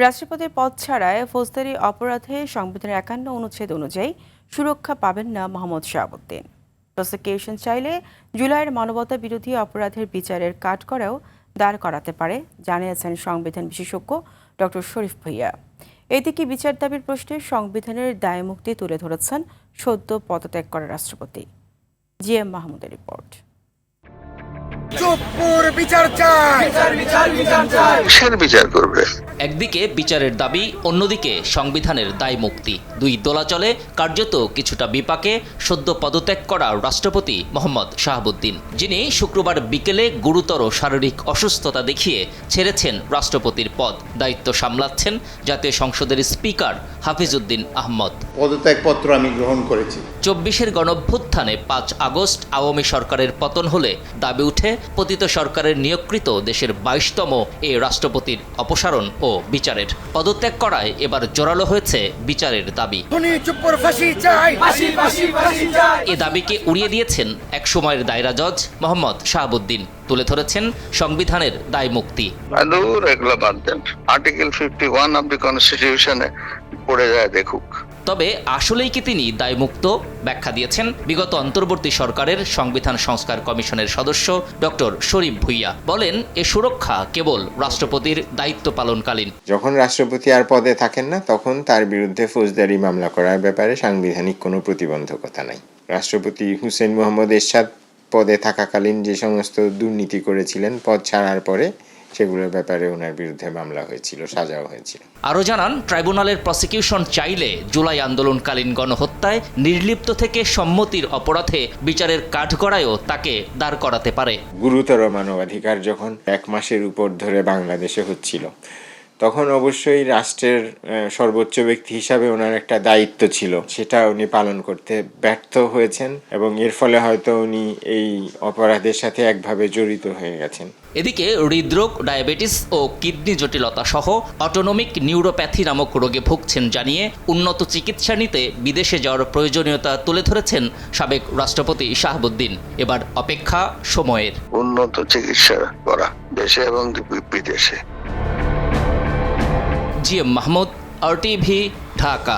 রাষ্ট্রপতির পদ ছাড়ায় ফৌজদারি অপরাধে সংবিধানের ৫১ অনুচ্ছেদ অনুযায়ী সুরক্ষা পাবেন না মোহাম্মদ শাহাবুদ্দিন। প্রসিকিউশন চাইলে জুলাইয়ের মানবতা বিরোধী অপরাধের বিচারের কাঠগড়াও দাঁড় করাতে পারে, জানিয়েছেন সংবিধান বিশেষজ্ঞ ডক্টর শরীফ ভূঁইয়া। এদিকে বিচার দাবির প্রশ্নে সংবিধানের দায়মুক্তি তুলে ধরেছেন সদ্য পদত্যাগ করা রাষ্ট্রপতি। জিএম মাহমুদের রিপোর্ট। বিচার করবে। একদিকে বিচারের দাবি, অন্যদিকে সংবিধানের দায় মুক্তি, দুই দোলাচলে কার্যত কিছুটা বিপাকে সদ্য পদত্যাগ করা রাষ্ট্রপতি মোহাম্মদ শাহাবুদ্দিন, যিনি শুক্রবার বিকেলে গুরুতর শারীরিক অসুস্থতা দেখিয়ে ছেড়েছেন রাষ্ট্রপতির পদ। দায়িত্ব সামলাচ্ছেন জাতীয় সংসদের স্পিকার হাফিজউদ্দিন আহমদ। পদত্যাগপত্র আমি গ্রহণ করেছি। ২৪-এর গণঅভ্যুত্থানে ৫ আগস্ট আওয়ামী সরকারের পতন হলে দাবি উঠে পতিত সরকারের নিয়োগকৃত দেশের ২২তম এ রাষ্ট্রপতির অপসারণ ও বিচারের। পদত্যাগ করায় এবার জোরালো হয়েছে বিচারের দাবি। এ দাবিকে উড়িয়ে দিয়েছেন এক সময়ের দায়রা জজ মোহাম্মদ শাহাবুদ্দিন, তুলে ধরেছেন সংবিধানের দায় মুক্তি। এগুলো বাদ দেন, আর্টিকেল 51 অব দ্য কনস্টিটিউশনে পড়ে যায় দেখুক। তবে আসলেই কি তিনি দায়মুক্ত? ব্যাখ্যা দিয়েছেন বিগত অন্তর্বর্তী সরকারের সংবিধান সংস্কার কমিশনের সদস্য ডক্টর শরীফ ভূঁইয়া। বলেন, এ সুরক্ষা কেবল রাষ্ট্রপতির দায়িত্ব পালনকালীন। যখন রাষ্ট্রপতি আর পদে থাকেন না, তখন তার বিরুদ্ধে ফৌজদারি মামলা করার ব্যাপারে সাংবিধানিক কোনো প্রতিবন্ধকতা নাই। রাষ্ট্রপতি হুসেইন মোহাম্মদ এরশাদ পদে থাকাকালীন যে সমস্ত দুর্নীতি করেছিলেন, পদ ছাড়ার পরে সেগুলোর ব্যাপারে ওনার বিরুদ্ধে মামলা হয়েছিল, সাজাও হয়েছিল। আরও জানান, ট্রাইব্যুনালের প্রসিকিউশন চাইলে জুলাই আন্দোলনকালীন গণহত্যায় নির্লিপ্ত থেকে সম্মতির অপরাধে বিচারের কাঠগড়ায়ও তাকে দাঁড় করাতে পারে। গুরুতর মানবাধিকার যখন ১ মাসের উপর ধরে বাংলাদেশে হচ্ছিল, তখন অবশ্যই রাষ্ট্রের সর্বোচ্চ ব্যক্তি হিসাবে ওনার একটা দায়িত্ব ছিল, সেটা উনি পালন করতে ব্যর্থ হয়েছেন এবং এর ফলে হয়তো উনি এই অপরাধের সাথে একভাবে জড়িত হয়ে গেছেন। এদিকে হৃদরোগ, ডায়াবেটিস ও কিডনি জটিলতা সহ অটোনমিক নিউরোপ্যাথি নামক রোগে ভুগছেন জানিয়ে উন্নত চিকিৎসা নিতে বিদেশে যাওয়ার প্রয়োজনীয়তা তুলে ধরেছেন সাবেক রাষ্ট্রপতি শাহাবুদ্দিন। এবার অপেক্ষা সময়ের। উন্নত চিকিৎসা করা দেশে এবং বিদেশে। GM Mahmud, RTV, Dhaka.